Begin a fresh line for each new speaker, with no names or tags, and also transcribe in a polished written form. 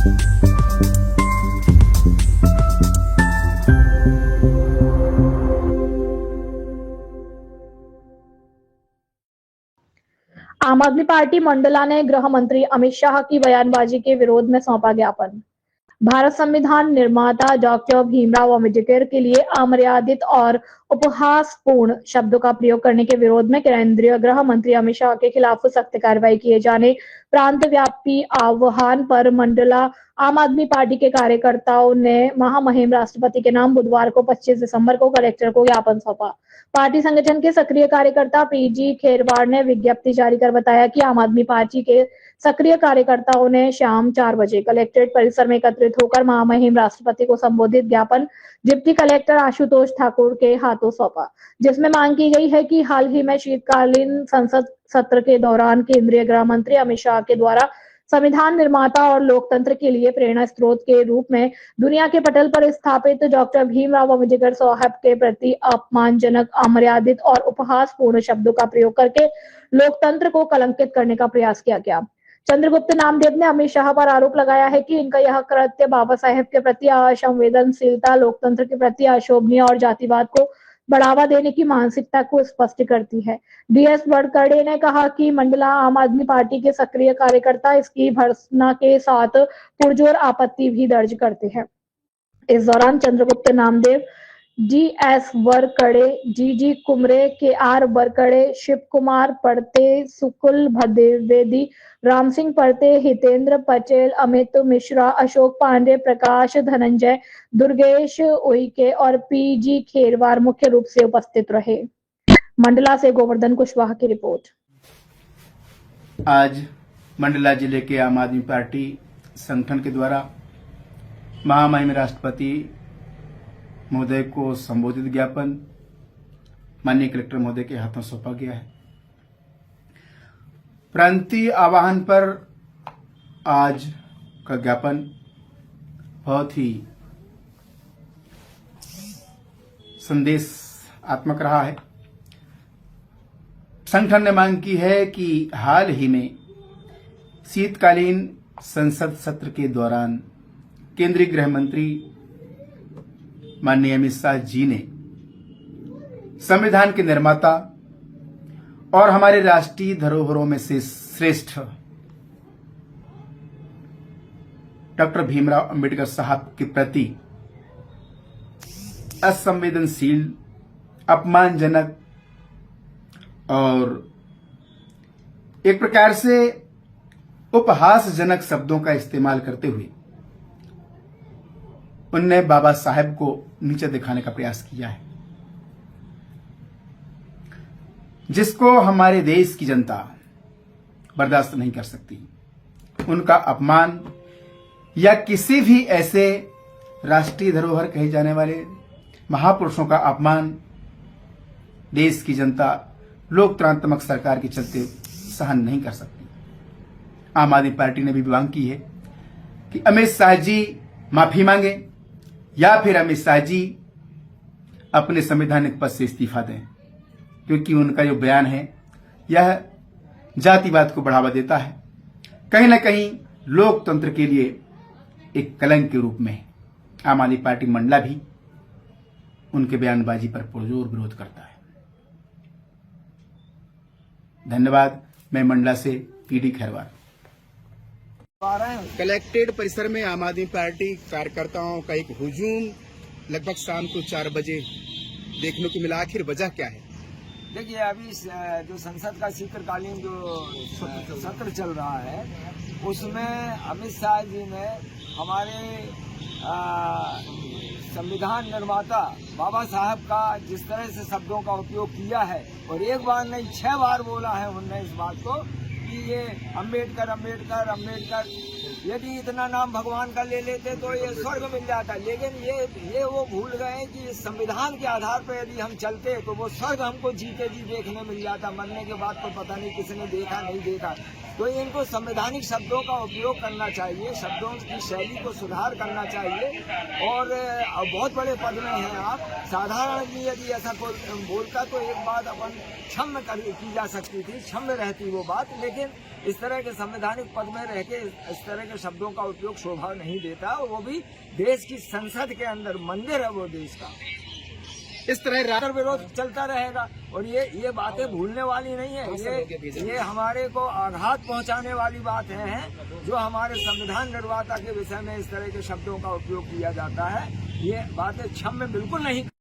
आम आदमी पार्टी मंडला ने गृह मंत्री अमित शाह की बयानबाजी के विरोध में सौंपा ज्ञापन। भारत संविधान निर्माता डॉक्टर भीमराव अम्बेडकर के लिए अमर्यादित और उपहासपूर्ण शब्दों का प्रयोग करने के विरोध में केंद्रीय गृह मंत्री अमित शाह के खिलाफ सख्त कार्रवाई किए जाने प्रांत व्यापी आह्वान पर मंडला आम आदमी पार्टी के कार्यकर्ताओं ने महामहिम राष्ट्रपति के नाम बुधवार को 25 दिसंबर को कलेक्टर को ज्ञापन सौंपा। पार्टी संगठन के सक्रिय कार्यकर्ता पीजी खेरवाड़ ने विज्ञप्ति जारी कर बताया कि आम आदमी पार्टी के सक्रिय कार्यकर्ताओं ने शाम 4 बजे कलेक्ट्रेट परिसर में एकत्रित होकर महामहिम राष्ट्रपति को संबोधित ज्ञापन डिप्टी कलेक्टर आशुतोष ठाकुर के हाथों सौंपा, जिसमें मांग की गई है कि हाल ही में शीतकालीन संसद सत्र के दौरान केंद्रीय गृह मंत्री अमित शाह के द्वारा संविधान निर्माता और लोकतंत्र के लिए प्रेरणा स्रोत के रूप में दुनिया के पटल पर स्थापित डॉक्टर भीमराव अम्बेडकर साहब के प्रति अपमानजनक, अमर्यादित और उपहासपूर्ण शब्दों का प्रयोग करके लोकतंत्र को कलंकित करने का प्रयास किया गया। चंद्रगुप्त नामदेव ने अमित शाह पर आरोप लगाया है कि इनका यह कृत्य बाबा साहेब के प्रति असंवेदनशीलता, लोकतंत्र के प्रति अशोभनीय और जातिवाद को बढ़ावा देने की मानसिकता को स्पष्ट करती है। डीएस वड़कड़े ने कहा कि मंडला आम आदमी पार्टी के सक्रिय कार्यकर्ता इसकी भर्त्सना के साथ पुरजोर आपत्ति भी दर्ज करते हैं। इस दौरान चंद्रगुप्त नामदेव, डीएस वरकड़े, जीजी कुमरे, केआर वरकड़े, शिव कुमार परते, सुकुल द्विवेदी, राम सिंह परते, हितेंद्र पटेल, अमित मिश्रा, अशोक पांडे, प्रकाश धनंजय, दुर्गेश उइके और पीजी खेरवार मुख्य रूप से उपस्थित रहे। मंडला से गोवर्धन कुशवाहा की रिपोर्ट।
आज मंडला जिले के आम आदमी पार्टी संगठन के द्वारा महामहिम राष्ट्रपति महोदय को संबोधित ज्ञापन माननीय कलेक्टर महोदय के हाथों सौंपा गया है। प्रांतीय आह्वान पर आज का ज्ञापन बहुत ही संदेशात्मक रहा है। संगठन ने मांग की है कि हाल ही में शीतकालीन संसद सत्र के दौरान केंद्रीय गृह मंत्री माननीय अमित शाह जी ने संविधान के निर्माता और हमारे राष्ट्रीय धरोहरों में से श्रेष्ठ डॉक्टर भीमराव अम्बेडकर साहब के प्रति असंवेदनशील, अपमानजनक और एक प्रकार से उपहासजनक शब्दों का इस्तेमाल करते हुए उनने बाबा साहेब को नीचे दिखाने का प्रयास किया है, जिसको हमारे देश की जनता बर्दाश्त नहीं कर सकती। उनका अपमान या किसी भी ऐसे राष्ट्रीय धरोहर कहे जाने वाले महापुरुषों का अपमान देश की जनता लोकतांत्रिक सरकार के चलते सहन नहीं कर सकती। आम आदमी पार्टी ने भी मांग की है कि अमित शाह जी माफी मांगे या फिर अमित शाह जी अपने संवैधानिक पद से इस्तीफा दें, क्योंकि उनका जो बयान है यह जातिवाद को बढ़ावा देता है, कहीं ना कहीं लोकतंत्र के लिए एक कलंक के रूप में। आम आदमी पार्टी मंडला भी उनके बयानबाजी पर पुरजोर विरोध करता है। धन्यवाद। मैं मंडला से पीडी खैरवार। कलेक्ट्रेट परिसर में आम आदमी पार्टी कार्यकर्ताओं का एक हुजूम लगभग शाम को 4 बजे देखने को मिला। आखिर वजह क्या है?
देखिए, अभी जो संसद का शीतकालीन जो सत्र चल रहा है उसमें अमित शाह जी ने हमारे संविधान निर्माता बाबा साहब का जिस तरह से शब्दों का उपयोग किया है, और एक बार नहीं 6 बार बोला है उन्होंने इस बात को कि ये अम्बेडकर अम्बेडकर अम्बेडकर, यदि इतना नाम भगवान का ले लेते तो ये स्वर्ग मिल जाता। लेकिन ये वो भूल गए कि इस संविधान के आधार पर यदि हम चलते तो वो स्वर्ग हमको जीते जी देखने मिल जाता। मरने के बाद तो पता नहीं किसने देखा नहीं देखा। तो इनको संवैधानिक शब्दों का उपयोग करना चाहिए, शब्दों की शैली को सुधार करना चाहिए। और बहुत बड़े पद में हैं आप, साधारण आदमी यदि ऐसा कोई बोलता तो एक बात अपन क्षम्य की जा सकती थी, क्षम्य रहती वो बात। लेकिन इस तरह के संवैधानिक पद में रह के इस तरह के शब्दों का उपयोग शोभा नहीं देता, वो भी देश की संसद के अंदर, मंदिर है वो देश का।
इस तरह
राष्ट्र विरोध चलता रहेगा और ये बातें भूलने वाली नहीं है। ये हमारे को आघात पहुंचाने वाली बात है जो हमारे संविधान निर्माता के विषय में इस तरह के शब्दों का उपयोग किया जाता है। ये बातें क्षम्य बिल्कुल नहीं।